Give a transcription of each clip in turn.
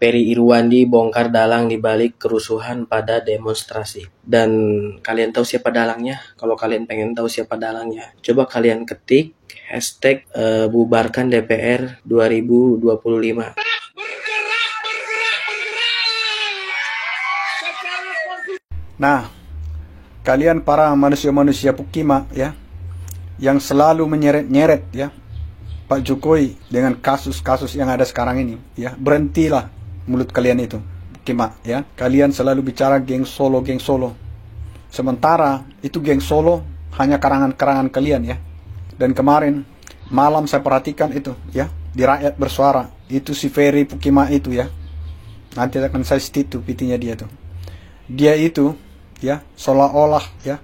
Ferry Irwandi bongkar dalang di balik kerusuhan pada demonstrasi. Dan kalian tahu siapa dalangnya? Kalau kalian pengen tahu siapa dalangnya, coba kalian ketik hashtag bubarkan DPR 2025. Nah, kalian para manusia-manusia Pukima ya, yang selalu menyeret-nyeret ya Pak Jokowi dengan kasus-kasus yang ada sekarang ini ya, berhentilah mulut kalian itu Pukima ya. Kalian selalu bicara geng Solo, sementara itu geng Solo hanya karangan-karangan kalian ya. Dan kemarin malam saya perhatikan itu ya, di Rakyat Bersuara itu si Ferry Pukima itu ya, nanti akan saya stitu pitinya dia tuh. Dia itu ya seolah-olah ya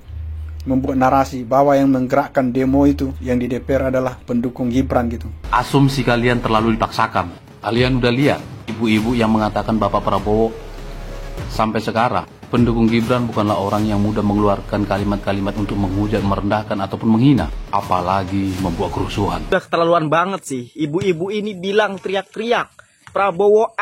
membuat narasi bahwa yang menggerakkan demo itu yang di DPR adalah pendukung Gibran gitu. Asumsi kalian terlalu dipaksakan. Kalian udah lihat ibu-ibu yang mengatakan Bapak Prabowo sampai sekarang pendukung Gibran bukanlah orang yang mudah mengeluarkan kalimat-kalimat untuk menghujat, merendahkan ataupun menghina, apalagi membuat kerusuhan. Udah keterlaluan banget sih. Ibu-ibu ini bilang teriak-teriak Prabowo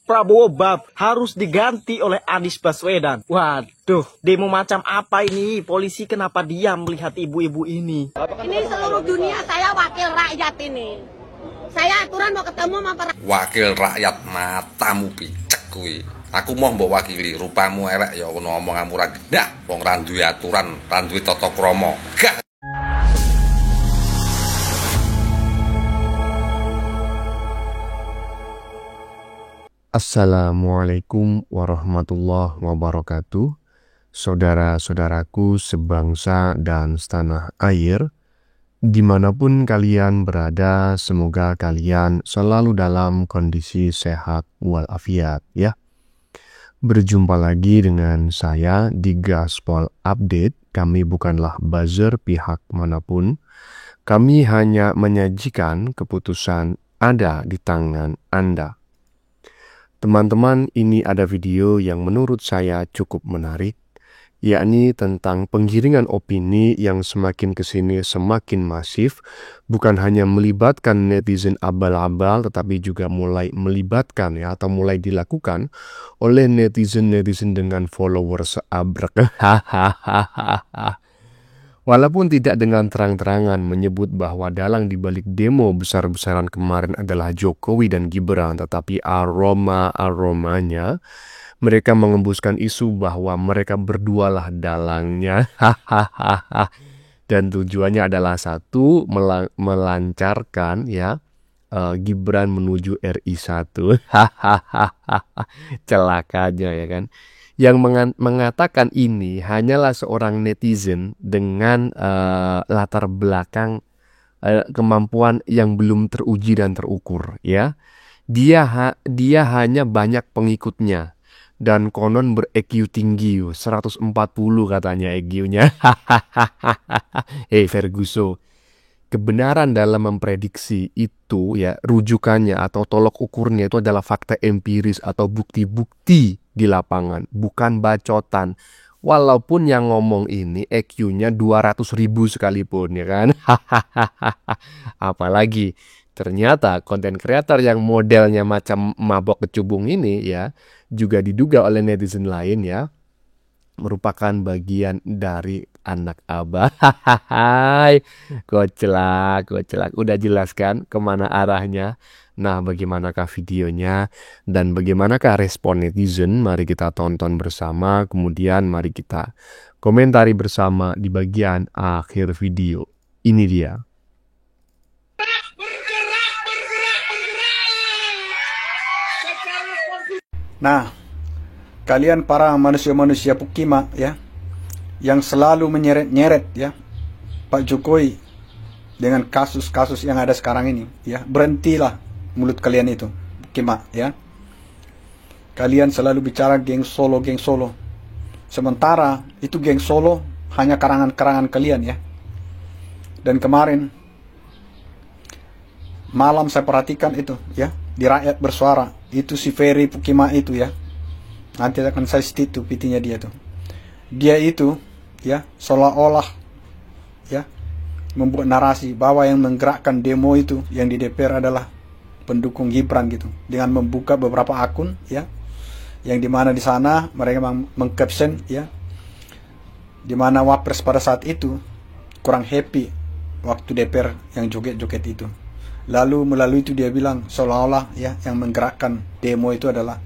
Prabowo bab harus diganti oleh Anies Baswedan. Waduh, demo macam apa ini? Polisi kenapa diam melihat ibu-ibu ini? Ini seluruh dunia, saya wakil rakyat ini. Saya aturan mau ketemu sama para wakil rakyat, matamu picek kuwi. Aku mau mbok wakili, rupamu elek ya ono omonganmu ra gendah. Wong ra duwe aturan, ra duwe tata krama. Gah. Assalamualaikum warahmatullahi wabarakatuh. Saudara-saudaraku sebangsa dan setanah air, dimanapun kalian berada, semoga kalian selalu dalam kondisi sehat walafiat ya. Berjumpa lagi dengan saya di Gaspol Update. Kami bukanlah buzzer pihak manapun. Kami hanya menyajikan keputusan ada di tangan Anda. Teman-teman, ini ada video yang menurut saya cukup menarik, yakni tentang penggiringan opini yang semakin kesini semakin masif, bukan hanya melibatkan netizen abal-abal, tetapi juga mulai melibatkan ya, atau mulai dilakukan oleh netizen-netizen dengan followers seabrek. Walaupun tidak dengan terang-terangan menyebut bahwa dalang dibalik demo besar-besaran kemarin adalah Jokowi dan Gibran, tetapi aromanya mereka mengembuskan isu bahwa mereka berdualah dalangnya. Dan tujuannya adalah satu, melancarkan ya Gibran menuju RI 1. Celakanya ya kan. Yang mengatakan ini hanyalah seorang netizen dengan latar belakang kemampuan yang belum teruji dan terukur ya. Dia hanya banyak pengikutnya dan konon ber-EQ tinggi, 140 katanya EQ-nya. Ferguson. Kebenaran dalam memprediksi itu ya, rujukannya atau tolok ukurnya itu adalah fakta empiris atau bukti-bukti di lapangan, bukan bacotan. Walaupun yang ngomong ini EQ-nya 200.000 sekalipun ya kan. Apalagi ternyata konten kreator yang modelnya macam mabok kecubung ini ya, juga diduga oleh netizen lain ya, merupakan bagian dari anak abah. Koclak. Udah jelaskan kemana arahnya. Nah, bagaimanakah videonya dan bagaimanakah respon netizen? Mari kita tonton bersama, kemudian mari kita komentari bersama di bagian akhir video. Ini dia. Nah, kalian para manusia-manusia Pukima ya, yang selalu menyeret-nyeret ya Pak Jokowi dengan kasus-kasus yang ada sekarang ini ya, berhentilah mulut kalian itu Pukima ya. Kalian selalu bicara geng Solo, sementara itu geng Solo hanya karangan-karangan kalian ya. Dan kemarin malam saya perhatikan itu ya, di Rakyat Bersuara itu si Ferry Pukima itu ya, nanti akan saya stitu pitinya dia tuh. Dia itu ya seolah-olah ya membuat narasi bahwa yang menggerakkan demo itu yang di DPR adalah pendukung Gibran gitu, dengan membuka beberapa akun ya, yang dimana di sana mereka mengcaption ya, dimana Wapres pada saat itu kurang happy waktu DPR yang joget-joget itu. Lalu melalui itu dia bilang seolah-olah ya yang menggerakkan demo itu adalah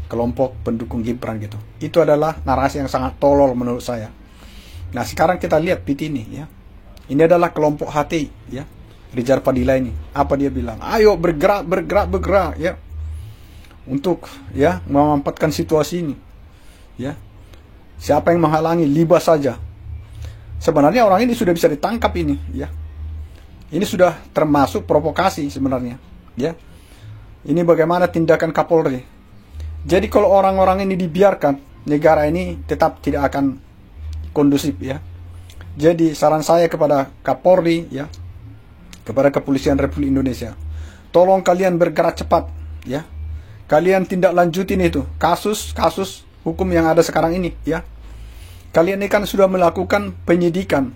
kelompok pendukung Gibran gitu. Itu adalah narasi yang sangat tolol menurut saya. Nah sekarang kita lihat PT ini ya, ini adalah kelompok HTI ya, Rizal Fadila ini. Apa dia bilang? Ayo bergerak ya, untuk ya memanfaatkan situasi ini ya. Siapa yang menghalangi, libas saja. Sebenarnya orang ini sudah bisa ditangkap ini ya. Ini sudah termasuk provokasi sebenarnya ya. Ini bagaimana tindakan Kapolri. Jadi kalau orang-orang ini dibiarkan, negara ini tetap tidak akan kondusif ya. Jadi saran saya kepada Kapolri ya, kepada Kepolisian Republik Indonesia, tolong kalian bergerak cepat ya. Kalian tindak lanjutin itu kasus hukum yang ada sekarang ini ya. Kalian ini kan sudah melakukan penyidikan.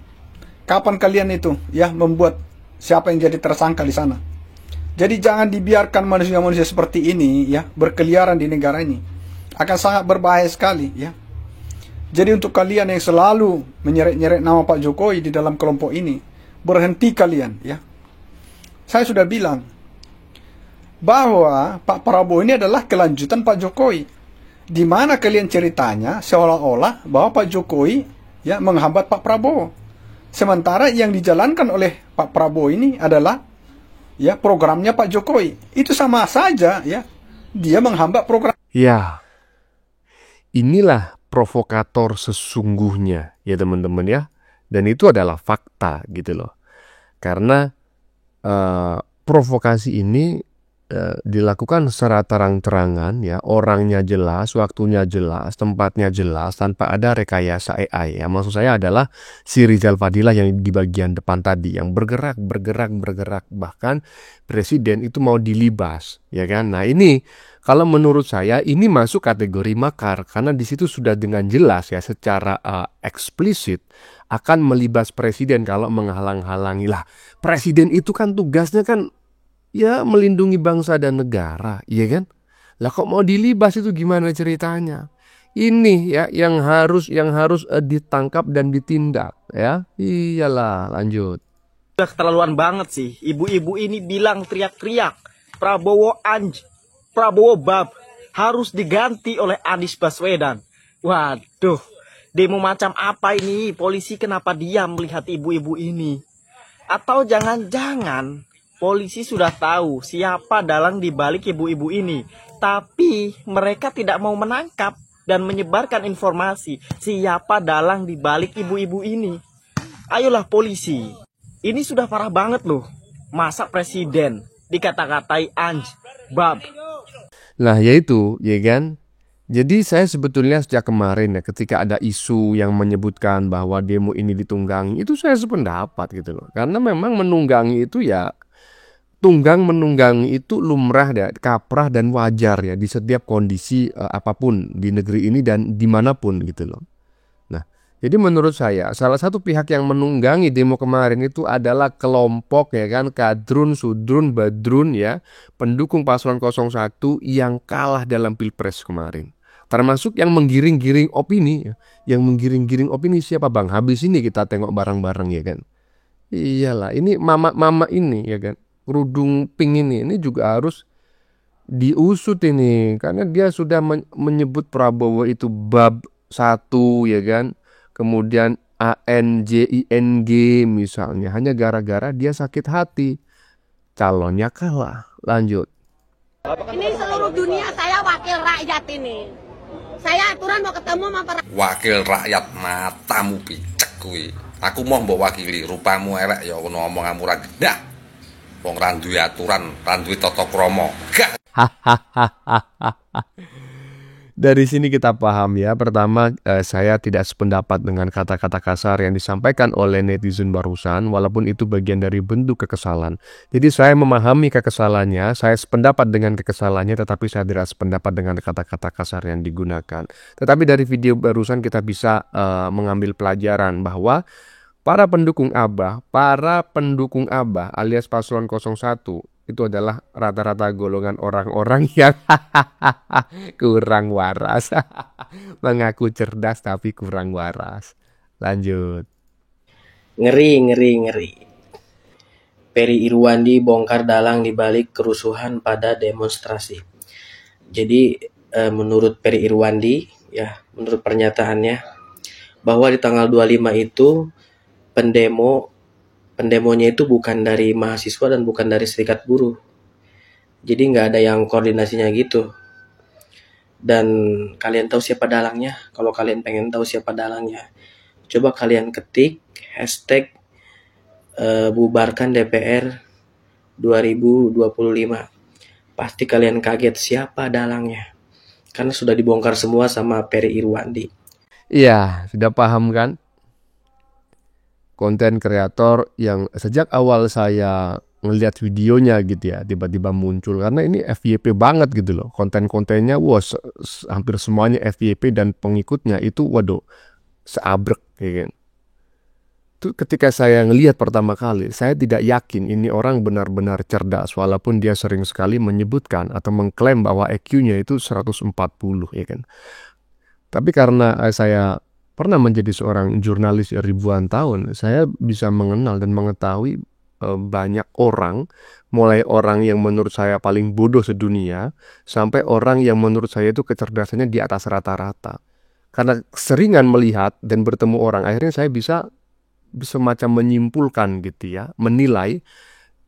Kapan kalian itu ya membuat siapa yang jadi tersangka di sana? Jadi jangan dibiarkan manusia-manusia seperti ini ya berkeliaran di negara ini. Akan sangat berbahaya sekali ya. Jadi untuk kalian yang selalu menyeret-nyeret nama Pak Jokowi di dalam kelompok ini, berhenti kalian ya. Saya sudah bilang bahwa Pak Prabowo ini adalah kelanjutan Pak Jokowi. Di mana kalian ceritanya seolah-olah bahwa Pak Jokowi ya menghambat Pak Prabowo. Sementara yang dijalankan oleh Pak Prabowo ini adalah ya programnya Pak Jokowi. Itu sama saja ya. Dia menghambat program. Ya, inilah provokator sesungguhnya ya teman-teman ya. Dan itu adalah fakta gitu loh. Karena provokasi ini dilakukan secara terang-terangan ya, orangnya jelas, waktunya jelas, tempatnya jelas, tanpa ada rekayasa AI ya. Maksud saya adalah si Rizal Fadila yang di bagian depan tadi yang bergerak, bahkan presiden itu mau dilibas ya kan. Nah ini kalau menurut saya ini masuk kategori makar, karena di situ sudah dengan jelas ya secara eksplisit akan melibas presiden kalau menghalang-halangi. Lah presiden itu kan tugasnya kan ya melindungi bangsa dan negara, iya kan? Lah kok mau dilibas itu gimana ceritanya? Ini ya yang harus ditangkap dan ditindak ya. Iyalah, lanjut. Udah keterlaluan banget sih. Ibu-ibu ini bilang teriak-teriak Prabowo anj, Prabowo bab, harus diganti oleh Anies Baswedan. Waduh, demo macam apa ini? Polisi kenapa diam melihat ibu-ibu ini? Atau jangan-jangan polisi sudah tahu siapa dalang dibalik ibu-ibu ini, tapi mereka tidak mau menangkap dan menyebarkan informasi siapa dalang dibalik ibu-ibu ini. Ayolah polisi, ini sudah parah banget loh. Masa presiden dikata-katai anj, bab. Nah yaitu, ya kan? Jadi saya sebetulnya sejak kemarin ya, ketika ada isu yang menyebutkan bahwa demo ini ditunggangi, itu saya sependapat gitu loh. Karena memang menunggangi itu ya, tunggang menunggangi itu lumrah ya, kaprah dan wajar ya di setiap kondisi apapun di negeri ini dan dimanapun gitu loh. Nah, jadi menurut saya salah satu pihak yang menunggangi demo kemarin itu adalah kelompok ya kan, kadrun, sudrun, badrun ya, pendukung paslon 01 yang kalah dalam pilpres kemarin. Termasuk yang menggiring-giring opini ya. Yang menggiring-giring opini siapa Bang? Habis ini kita tengok bareng-bareng ya kan. Iyalah, ini mama-mama ini ya kan, kerudung pink ini juga harus diusut ini, karena dia sudah menyebut Prabowo itu bab 1 ya kan, kemudian ANJING misalnya, hanya gara-gara dia sakit hati calonnya kalah. Lanjut. Ini seluruh dunia saya wakil rakyat ini. Saya aturan mau ketemu sama wakil rakyat, matamu picek kuwi. Aku mau mbok wakili, rupamu elek ya ngono omonganmu ra gendah. Wong ra duwe aturan, ra duwe tata krama. Dari sini kita paham ya. Pertama, saya tidak sependapat dengan kata-kata kasar yang disampaikan oleh netizen barusan, walaupun itu bagian dari bentuk kekesalan. Jadi saya memahami kekesalannya, saya sependapat dengan kekesalannya, tetapi saya tidak sependapat dengan kata-kata kasar yang digunakan. Tetapi dari video barusan kita bisa mengambil pelajaran bahwa para pendukung Abah alias paslon 01 itu adalah rata-rata golongan orang-orang yang kurang waras. Mengaku cerdas tapi kurang waras. Lanjut. Ngeri. Peri Irwandi bongkar dalang di balik kerusuhan pada demonstrasi. Jadi menurut Peri Irwandi, ya menurut pernyataannya, bahwa di tanggal 25 itu pendemonya itu bukan dari mahasiswa dan bukan dari serikat buruh. Jadi nggak ada yang koordinasinya gitu. Dan kalian tahu siapa dalangnya? Kalau kalian pengen tahu siapa dalangnya, coba kalian ketik hashtag bubarkan DPR 2025. Pasti kalian kaget siapa dalangnya. Karena sudah dibongkar semua sama Peri Irwandi. Iya, sudah paham kan? Konten kreator yang sejak awal saya ngelihat videonya gitu ya, tiba-tiba muncul. Karena ini FYP banget gitu loh. Konten-kontennya, hampir semuanya FYP dan pengikutnya itu, waduh, seabrek ya kan. Itu ketika saya ngelihat pertama kali, saya tidak yakin ini orang benar-benar cerdas, walaupun dia sering sekali menyebutkan atau mengklaim bahwa EQ-nya itu 140 ya kan. Tapi karena saya pernah menjadi seorang jurnalis ribuan tahun, saya bisa mengenal dan mengetahui banyak orang, mulai orang yang menurut saya paling bodoh sedunia, sampai orang yang menurut saya itu kecerdasannya di atas rata-rata. Karena seringan melihat dan bertemu orang, akhirnya saya bisa semacam menyimpulkan gitu ya, menilai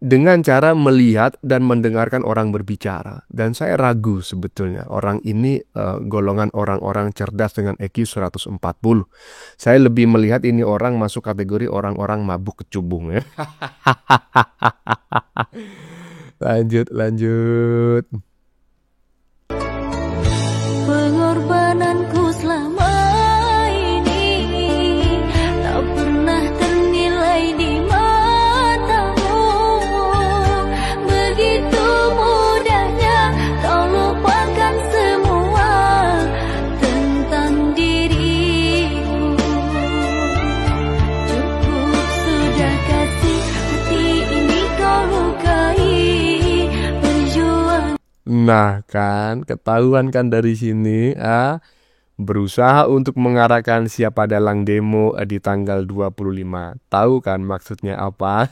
dengan cara melihat dan mendengarkan orang berbicara. Dan saya ragu sebetulnya orang ini golongan orang-orang cerdas dengan EQ 140. Saya lebih melihat ini orang masuk kategori orang-orang mabuk kecubung ya. Lanjut. Pengorbananku selama ini tak pernah ternilai di matamu. Begitu mudahnya kau lupakan semua tentang diriku. Cukup sudah kasih hati ini kau lukai. Berjuang. Nah kan, ketahuan kan dari sini, berusaha untuk mengarahkan siapa dalang demo di tanggal 25. Tahu kan maksudnya apa?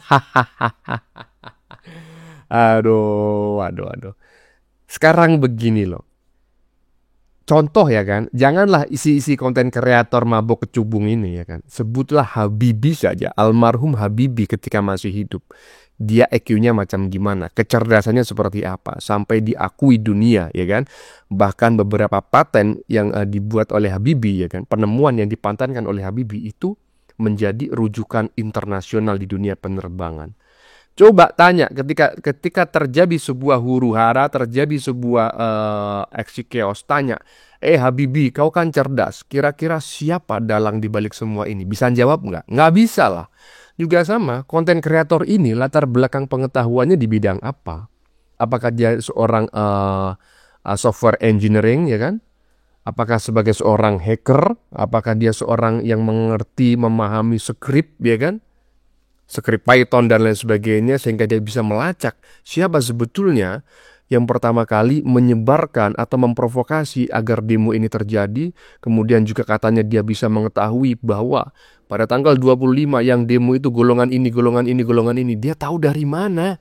Aduh. Sekarang begini loh. Contoh ya kan, janganlah isi-isi konten kreator mabok kecubung ini ya kan. Sebutlah Habibie saja, almarhum Habibie ketika masih hidup. Dia EQ-nya macam gimana, kecerdasannya seperti apa, sampai diakui dunia ya kan. Bahkan beberapa paten yang dibuat oleh Habibie ya kan, penemuan yang dipatenkan oleh Habibie itu menjadi rujukan internasional di dunia penerbangan. Coba tanya ketika terjadi sebuah huru-hara, terjadi sebuah aksi chaos, tanya, Habibie, kau kan cerdas, kira-kira siapa dalang di balik semua ini? Bisa jawab nggak? Nggak bisa lah. Juga sama, konten kreator ini latar belakang pengetahuannya di bidang apa? Apakah dia seorang software engineering ya kan? Apakah sebagai seorang hacker? Apakah dia seorang yang mengerti, memahami skrip ya kan? Skrip Python dan lain sebagainya, sehingga dia bisa melacak siapa sebetulnya yang pertama kali menyebarkan atau memprovokasi agar demo ini terjadi. Kemudian juga katanya dia bisa mengetahui bahwa pada tanggal 25 yang demo itu golongan ini. Dia tahu dari mana?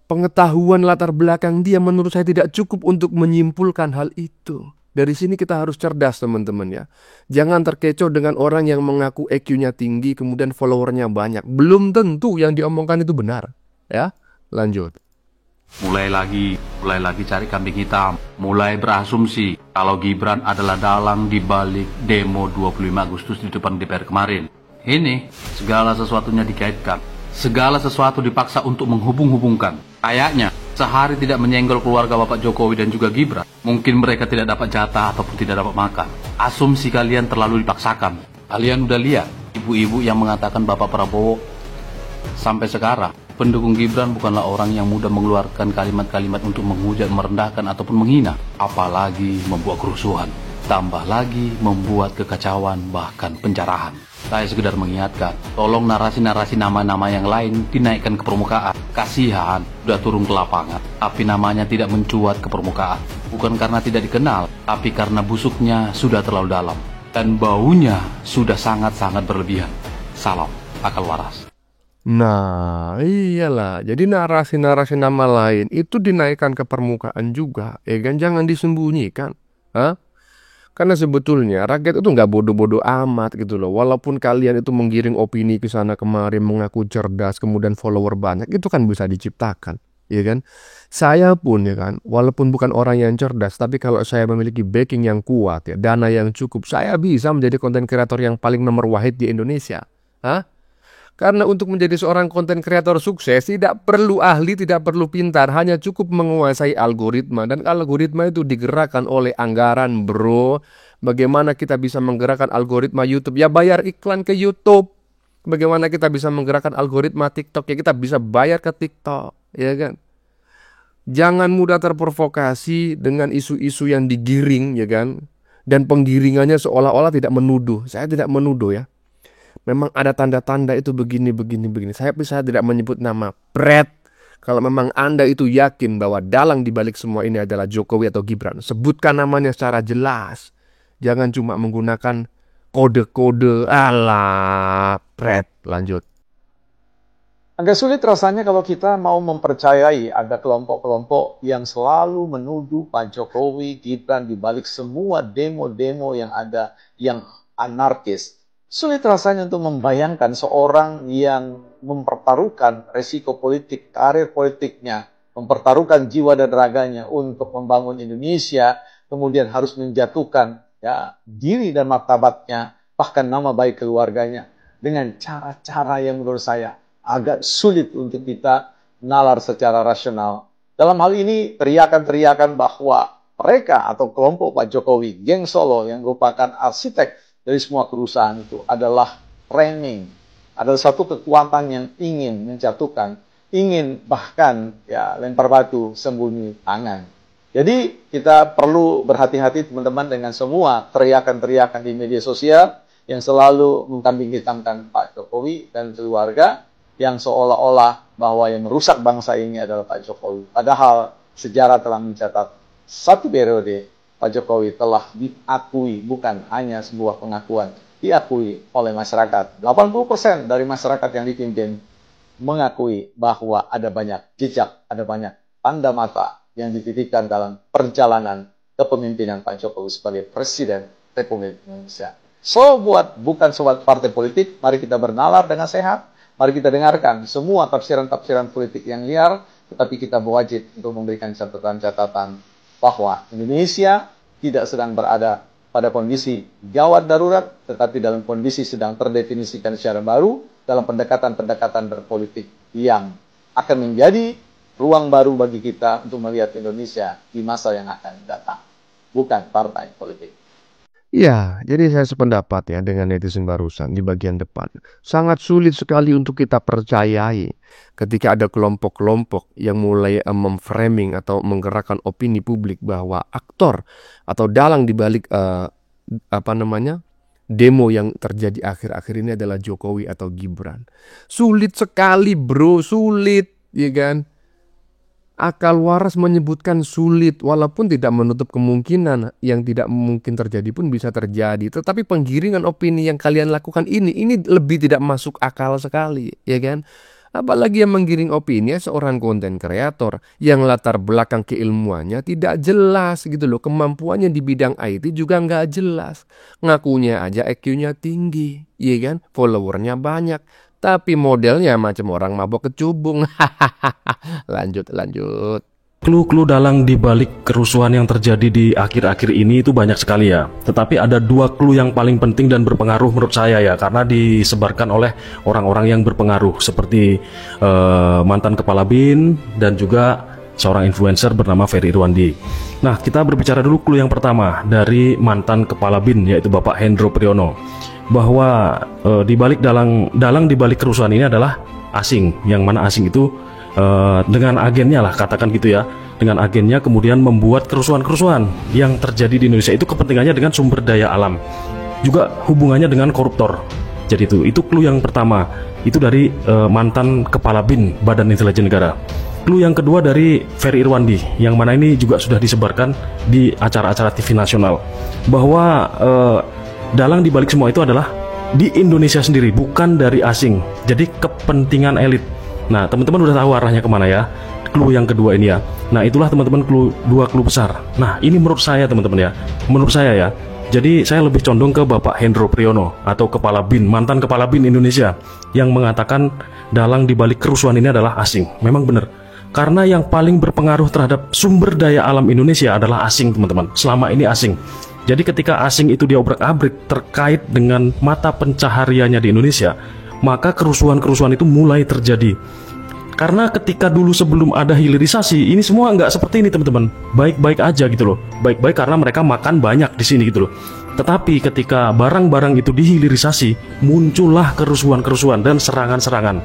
Pengetahuan latar belakang dia menurut saya tidak cukup untuk menyimpulkan hal itu. Dari sini kita harus cerdas teman-teman ya. Jangan terkecoh dengan orang yang mengaku EQ-nya tinggi kemudian followernya banyak. Belum tentu yang diomongkan itu benar. Ya, lanjut. Mulai lagi cari kambing hitam. Mulai berasumsi kalau Gibran adalah dalang di balik demo 25 Agustus di depan DPR kemarin. Ini segala sesuatunya dikaitkan. Segala sesuatu dipaksa untuk menghubung-hubungkan. Kayaknya sehari tidak menyenggol keluarga Bapak Jokowi dan juga Gibran, mungkin mereka tidak dapat jatah ataupun tidak dapat makan. Asumsi kalian terlalu dipaksakan. Kalian udah lihat ibu-ibu yang mengatakan Bapak Prabowo sampai sekarang pendukung Gibran bukanlah orang yang mudah mengeluarkan kalimat-kalimat untuk menghujat, merendahkan ataupun menghina, apalagi membuat kerusuhan, tambah lagi membuat kekacauan bahkan pencerahan. Saya sekedar mengingatkan, tolong narasi-narasi nama-nama yang lain dinaikkan ke permukaan. Kasihan, udah turun ke lapangan, tapi namanya tidak mencuat ke permukaan. Bukan karena tidak dikenal, tapi karena busuknya sudah terlalu dalam. Dan baunya sudah sangat-sangat berlebihan. Salam, akal waras. Nah, iyalah. Jadi narasi-narasi nama lain itu dinaikkan ke permukaan juga, ya kan? Jangan disembunyikan. Hah? Karena sebetulnya rakyat itu nggak bodoh-bodoh amat gitu loh. Walaupun kalian itu menggiring opini ke sana kemari, mengaku cerdas, kemudian follower banyak, itu kan bisa diciptakan, ya kan? Saya pun ya kan, walaupun bukan orang yang cerdas, tapi kalau saya memiliki backing yang kuat, ya, dana yang cukup, saya bisa menjadi konten kreator yang paling nomor wahid di Indonesia. Hah? Karena untuk menjadi seorang konten kreator sukses tidak perlu ahli, tidak perlu pintar, hanya cukup menguasai algoritma. Dan algoritma itu digerakkan oleh anggaran, bro. Bagaimana kita bisa menggerakkan algoritma YouTube? Ya bayar iklan ke YouTube. Bagaimana kita bisa menggerakkan algoritma TikTok? Ya kita bisa bayar ke TikTok, ya kan? Jangan mudah terprovokasi dengan isu-isu yang digiring, ya kan? Dan penggiringannya seolah-olah tidak menuduh. Saya tidak menuduh ya. Memang ada tanda-tanda itu begini. Saya tidak menyebut nama Pret. Kalau memang Anda itu yakin bahwa dalang dibalik semua ini adalah Jokowi atau Gibran, sebutkan namanya secara jelas. Jangan cuma menggunakan kode-kode ala Pret. Lanjut. Agak sulit rasanya kalau kita mau mempercayai ada kelompok-kelompok yang selalu menuduh Pak Jokowi, Gibran dibalik semua demo-demo yang ada yang anarkis. Sulit rasanya untuk membayangkan seorang yang mempertaruhkan resiko politik, karir politiknya, mempertaruhkan jiwa dan raganya untuk membangun Indonesia, kemudian harus menjatuhkan ya diri dan martabatnya, bahkan nama baik keluarganya, dengan cara-cara yang menurut saya agak sulit untuk kita nalar secara rasional. Dalam hal ini, teriakan-teriakan bahwa mereka atau kelompok Pak Jokowi, geng Solo yang merupakan arsitek dari semua kerusuhan itu adalah framing, adalah satu kekuatan yang ingin menjatuhkan, ingin bahkan ya lempar batu sembunyi tangan. Jadi kita perlu berhati-hati teman-teman dengan semua teriakan-teriakan di media sosial yang selalu mengkambing hitamkan Pak Jokowi dan keluarga, yang seolah-olah bahwa yang merusak bangsa ini adalah Pak Jokowi. Padahal sejarah telah mencatat satu periode Pak Jokowi telah diakui, bukan hanya sebuah pengakuan, diakui oleh masyarakat. 80% dari masyarakat yang dipimpin mengakui bahwa ada banyak jejak, ada banyak tanda mata yang dititikkan dalam perjalanan kepemimpinan Pak Jokowi sebagai Presiden Republik Indonesia. So, bukan sobat partai politik, mari kita bernalar dengan sehat, mari kita dengarkan semua tafsiran-tafsiran politik yang liar, tetapi kita wajib untuk memberikan catatan-catatan bahwa Indonesia tidak sedang berada pada kondisi gawat darurat, tetapi dalam kondisi sedang terdefinisikan secara baru dalam pendekatan-pendekatan berpolitik yang akan menjadi ruang baru bagi kita untuk melihat Indonesia di masa yang akan datang, bukan partai politik. Ya, jadi saya sependapat ya dengan netizen barusan di bagian depan. Sangat sulit sekali untuk kita percayai ketika ada kelompok-kelompok yang mulai memframing atau menggerakkan opini publik bahwa aktor atau dalang dibalik demo yang terjadi akhir-akhir ini adalah Jokowi atau Gibran. Sulit sekali, bro, sulit, ya kan? Akal waras menyebutkan sulit, walaupun tidak menutup kemungkinan yang tidak mungkin terjadi pun bisa terjadi. Tetapi penggiringan opini yang kalian lakukan ini lebih tidak masuk akal sekali, ya kan? Apalagi yang menggiring opini seorang konten kreator yang latar belakang keilmuannya tidak jelas gitu loh. Kemampuannya di bidang IT juga nggak jelas. Ngakunya aja IQ-nya tinggi, ya kan? Followernya banyak. Tapi modelnya macam orang mabok kecubung. Lanjut. Clue-clue dalang di balik kerusuhan yang terjadi di akhir-akhir ini itu banyak sekali ya. Tetapi ada dua clue yang paling penting dan berpengaruh menurut saya ya, karena disebarkan oleh orang-orang yang berpengaruh seperti mantan kepala BIN dan juga seorang influencer bernama Ferry Irwandi. Nah, kita berbicara dulu clue yang pertama dari mantan kepala BIN, yaitu Bapak Hendro Priyono, bahwa di balik dalang di balik kerusuhan ini adalah asing, yang mana asing itu dengan agennya lah, katakan gitu ya, dengan agennya kemudian membuat kerusuhan-kerusuhan yang terjadi di Indonesia itu kepentingannya dengan sumber daya alam, juga hubungannya dengan koruptor. Jadi itu clue yang pertama. Itu dari mantan kepala BIN, Badan Intelijen Negara. Clue yang kedua dari Ferry Irwandi, yang mana ini juga sudah disebarkan di acara-acara TV nasional, bahwa dalang dibalik semua itu adalah di Indonesia sendiri, bukan dari asing. Jadi kepentingan elit. Nah, teman-teman udah tahu arahnya kemana ya. Clue yang kedua ini ya. Nah, itulah teman-teman dua clue besar. Nah, ini menurut saya teman-teman ya. Menurut saya ya. Jadi saya lebih condong ke Bapak Hendro Priyono atau Kepala BIN, mantan Kepala BIN Indonesia, yang mengatakan dalang dibalik kerusuhan ini adalah asing. Memang benar. Karena yang paling berpengaruh terhadap sumber daya alam Indonesia adalah asing, teman-teman. Selama ini asing. Jadi ketika asing itu diobrak-abrik terkait dengan mata pencahariannya di Indonesia, maka kerusuhan-kerusuhan itu mulai terjadi. Karena ketika dulu sebelum ada hilirisasi, ini semua nggak seperti ini teman-teman. Baik-baik aja gitu loh. Baik-baik karena mereka makan banyak di sini gitu loh. Tetapi ketika barang-barang itu dihilirisasi, muncullah kerusuhan-kerusuhan dan serangan-serangan.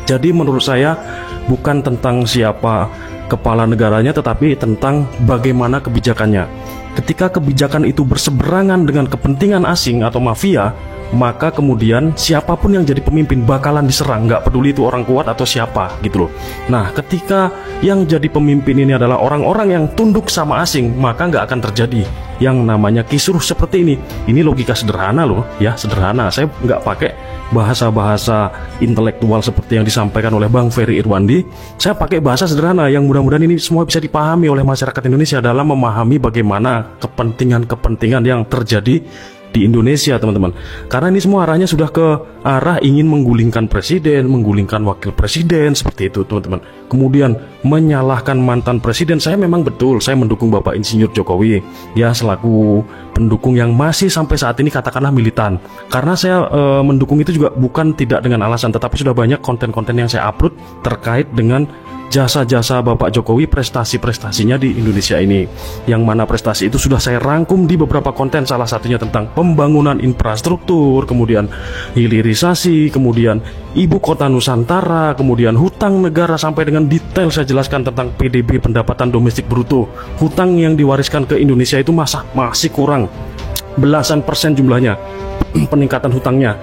Jadi menurut saya bukan tentang siapa kepala negaranya, tetapi tentang bagaimana kebijakannya. Ketika kebijakan itu berseberangan dengan kepentingan asing atau mafia, maka kemudian siapapun yang jadi pemimpin bakalan diserang, nggak peduli itu orang kuat atau siapa gitu loh. Nah, ketika yang jadi pemimpin ini adalah orang-orang yang tunduk sama asing, maka nggak akan terjadi yang namanya kisruh seperti ini. Ini logika sederhana loh, ya sederhana. Saya nggak pakai bahasa-bahasa intelektual seperti yang disampaikan oleh Bang Ferry Irwandi. Saya pakai bahasa sederhana yang mudah-mudahan ini semua bisa dipahami oleh masyarakat Indonesia dalam memahami bagaimana kepentingan-kepentingan yang terjadi di Indonesia, teman-teman. Karena ini semua arahnya sudah ke arah ingin menggulingkan presiden, menggulingkan wakil presiden, seperti itu, teman-teman. Kemudian menyalahkan mantan presiden. Saya memang betul, saya mendukung Bapak Insinyur Jokowi ya, selaku pendukung yang masih sampai saat ini katakanlah militan. Karena saya mendukung itu juga bukan tidak dengan alasan, tetapi sudah banyak konten-konten yang saya upload terkait dengan jasa-jasa Bapak Jokowi, prestasi-prestasinya di Indonesia ini, yang mana prestasi itu sudah saya rangkum di beberapa konten, salah satunya tentang pembangunan infrastruktur, kemudian hilirisasi, kemudian ibu kota Nusantara, kemudian hutang negara, sampai dengan detail saya jelaskan tentang PDB, pendapatan domestik bruto. Hutang yang diwariskan ke Indonesia itu masih kurang belasan persen jumlahnya peningkatan hutangnya.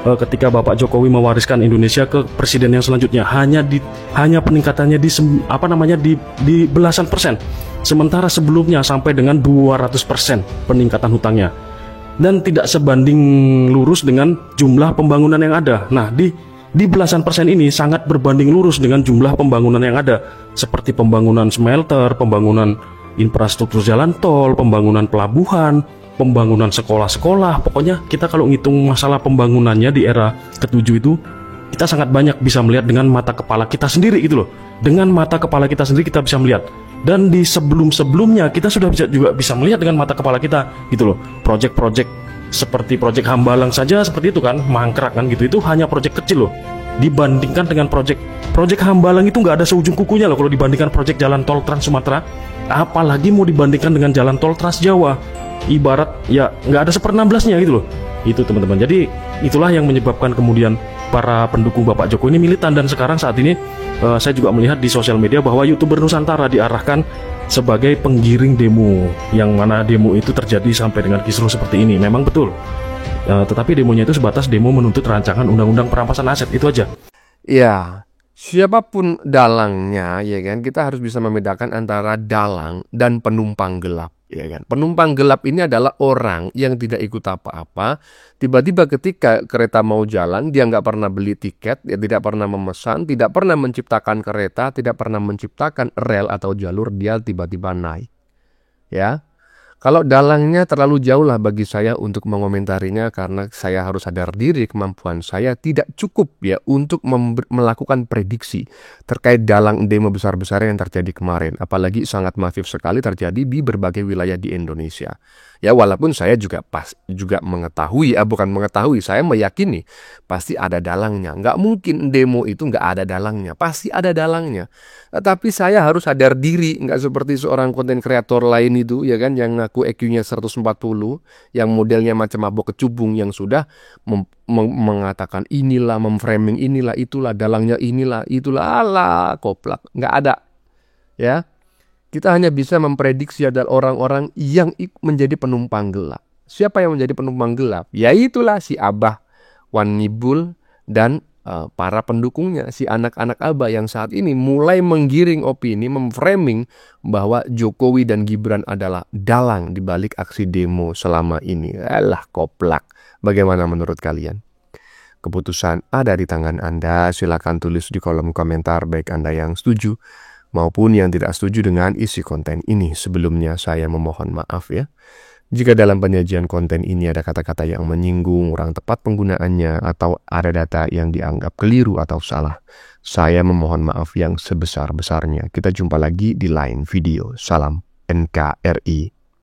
Ketika Bapak Jokowi mewariskan Indonesia ke presiden yang selanjutnya, hanya peningkatannya di belasan persen, sementara sebelumnya sampai dengan 200% peningkatan hutangnya, dan tidak sebanding lurus dengan jumlah pembangunan yang ada. Nah, di belasan persen ini sangat berbanding lurus dengan jumlah pembangunan yang ada, seperti pembangunan smelter, pembangunan infrastruktur jalan tol, pembangunan pelabuhan, pembangunan sekolah-sekolah. Pokoknya kita kalau ngitung masalah pembangunannya di era ke-7 itu, kita sangat banyak bisa melihat dengan mata kepala kita sendiri gitu loh. Dengan mata kepala kita sendiri kita bisa melihat. Dan di sebelum-sebelumnya kita sudah juga bisa melihat dengan mata kepala kita gitu loh. Proyek-proyek seperti proyek Hambalang saja seperti itu kan, mangkrak kan gitu. Itu hanya proyek kecil loh dibandingkan dengan proyek Hambalang. Itu nggak ada seujung kukunya loh kalau dibandingkan proyek jalan tol Trans Sumatera. Apalagi mau dibandingkan dengan jalan tol Trans Jawa, ibarat ya nggak ada 1/16-nya gitu loh. Itu teman-teman. Jadi itulah yang menyebabkan kemudian para pendukung Bapak Jokowi ini militan. Dan sekarang saat ini saya juga melihat di sosial media bahwa YouTuber Nusantara diarahkan sebagai penggiring demo, yang mana demo itu terjadi sampai dengan kisruh seperti ini. Memang betul, tetapi demonya itu sebatas demo menuntut rancangan undang-undang perampasan aset, itu aja. Ya, siapapun dalangnya, ya kan, kita harus bisa membedakan antara dalang dan penumpang gelap, ya kan. Penumpang gelap ini adalah orang yang tidak ikut apa-apa. Tiba-tiba ketika kereta mau jalan, dia nggak pernah beli tiket, dia tidak pernah memesan, tidak pernah menciptakan kereta, tidak pernah menciptakan rel atau jalur, dia tiba-tiba naik. Ya. Kalau dalangnya terlalu jauh lah bagi saya untuk mengomentarinya, karena saya harus sadar diri kemampuan saya tidak cukup ya untuk melakukan prediksi terkait dalang demo besar-besar yang terjadi kemarin. Apalagi sangat masif sekali terjadi di berbagai wilayah di Indonesia. Ya, walaupun saya juga mengetahui, bukan mengetahui, saya meyakini pasti ada dalangnya. Nggak mungkin demo itu nggak ada dalangnya, pasti ada dalangnya. Tapi saya harus sadar diri, nggak seperti seorang konten kreator lain itu, ya kan, yang ngaku EQ-nya 140, yang modelnya macam mabok kecubung, yang sudah mengatakan inilah, memframing inilah, itulah, dalangnya inilah, itulah, alah, koplak, nggak ada, ya. Kita hanya bisa memprediksi adalah orang-orang yang menjadi penumpang gelap. Siapa yang menjadi penumpang gelap? Ya itulah si Abah Wan Nyibul dan para pendukungnya, si anak-anak ABA yang saat ini mulai menggiring opini, memframing bahwa Jokowi dan Gibran adalah dalang di balik aksi demo selama ini. Alah, koplak. Bagaimana menurut kalian? Keputusan ada di tangan Anda. Silakan tulis di kolom komentar baik Anda yang setuju maupun yang tidak setuju dengan isi konten ini. Sebelumnya saya memohon maaf ya jika dalam penyajian konten ini ada kata-kata yang menyinggung, kurang tepat penggunaannya, atau ada data yang dianggap keliru atau salah. Saya memohon maaf yang sebesar-besarnya. Kita jumpa lagi di lain video. Salam NKRI.